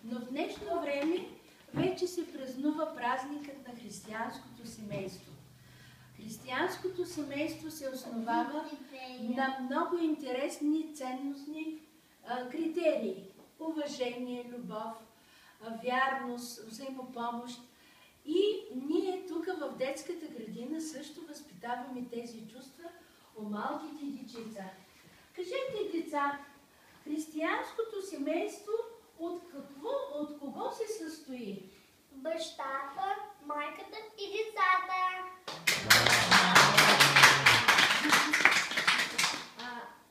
Но в днешно време вече се празнува празникът на християнското семейство. Християнското семейство се основава на много интересни ценностни критерии. Уважение, любов, вярност, взаимопомощ. И ние тук в детската градина също възпитаваме тези чувства у малките дечица. Кажете, деца, християнското семейство от кого се състои? Бащата, майката и децата.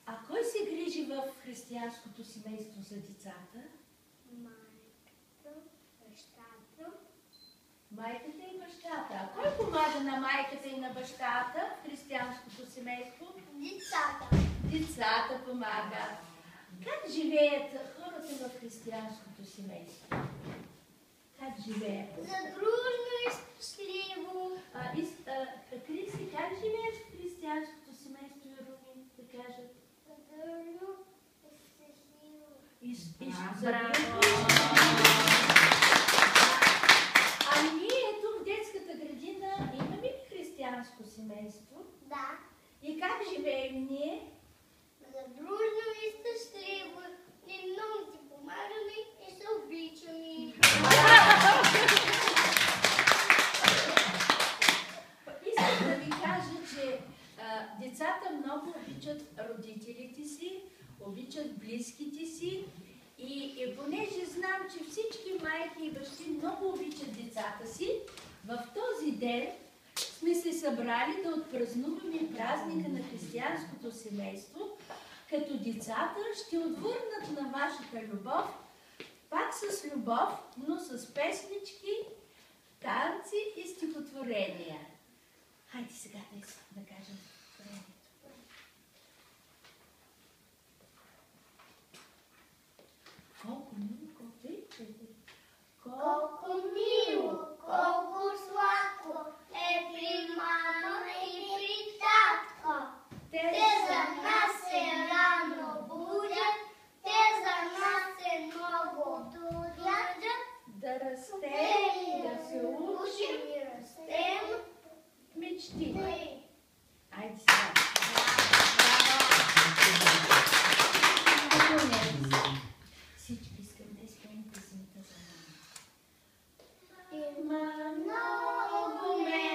А кой се грижи в християнското семейство за децата? Майката, бащата. Майката и бащата. А кой помага на майката и на бащата в християнското семейство? Децата. Децата помагат. Как живеят хората в християнското семейство? Как живеят? Задружно и щастливо. Криси, как живеят в християнското семейство, Руми, да кажат? Задружно и щастливо. Браво! А ние тук в детската градина имаме ли християнско семейство? Да. И как живеем ние? Задружно и щастливо. Ние много си помагаме и се обичаме. Искам да ви кажа, че децата много обичат родителите си, обичат близките си и понеже знам, че всички майки и бащи много обичат децата си, в този ден сме се събрали да отпразнуваме празника на християнското семейство, като децата ще отвърнат на вашата любов, пак с любов, но с песнички, танци и стихотворения. Хайде сега да кажем стихотворението. Колко мило, Колко мило, колко сладко е при мама и при татко. Те за нас се рано будят, те за нас се много трудят. Да растем и да се учим и растем в мечти. Айде сега. Всички искам да изпълним песента за мама. Има много ме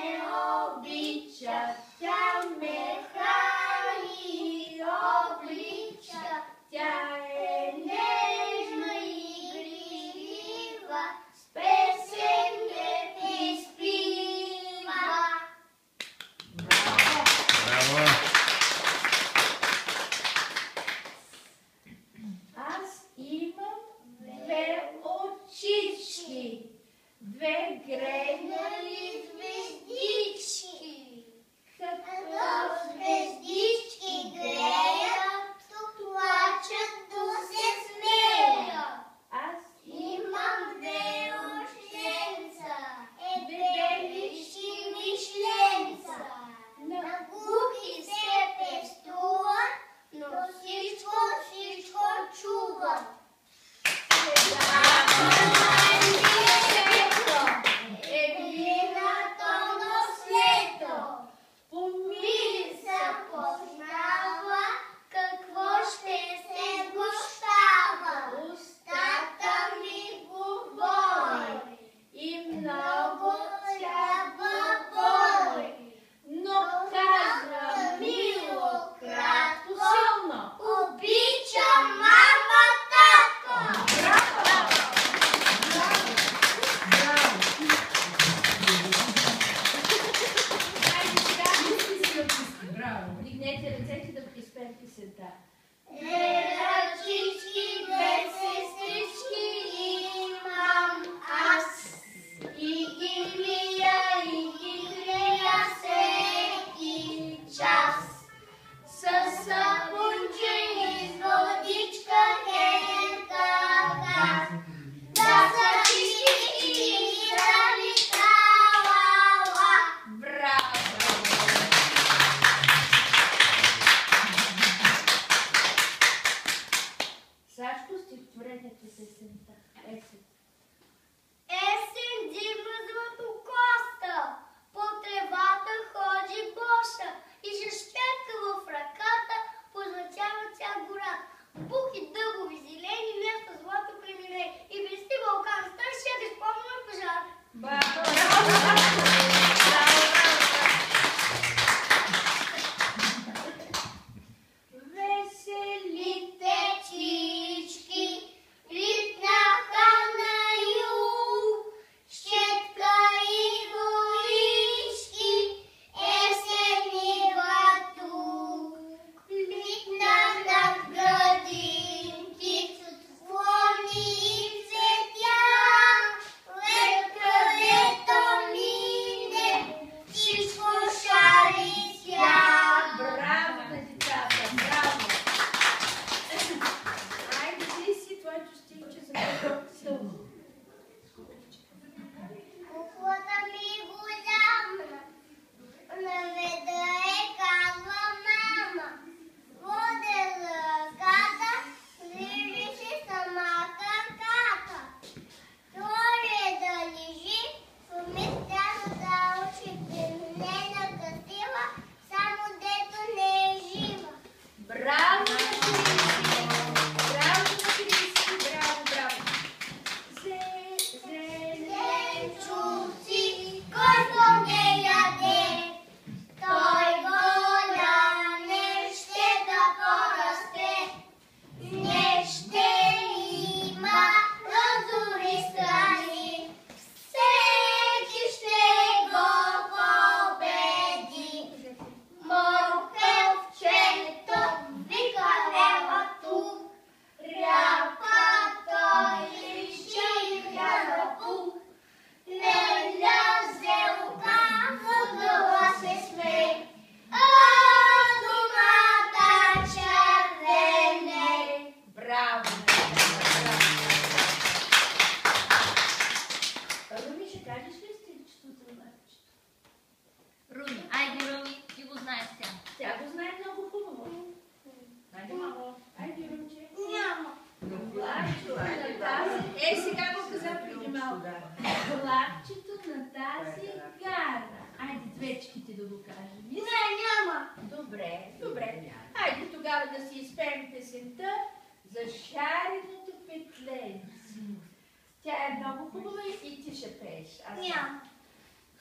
обича, тя ме храни и облича, тя е нежна и грижлива, с песен ме изпива. Браво! Аз имам две очички, две грейнали звездички. Като звездички греят, плачат, то се смеят. Аз Имам две оченца, две белички мишленца. На кухи се пестуват, но всичко чуват. Евлина то Лапчето на тази гара. Айде, двечките да го кажем. Не, няма. Добре, добре. Айде тогава да си изпеем песента за шареното петленце. Тя е много хубава и ти ще пееш. Няма.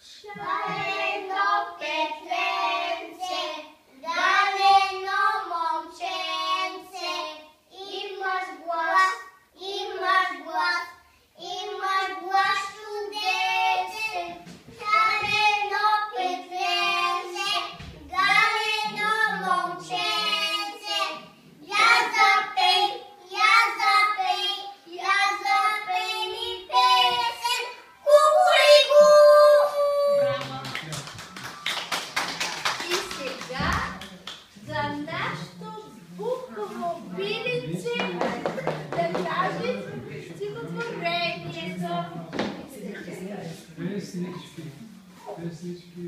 Шарено петленце, галено момченце, имаш глас, чудесен. Галено петленце, галено момченце, я запей ми песен, кукурику. И сега за нашето букво пилинце да кажем стихотворението. Песнички.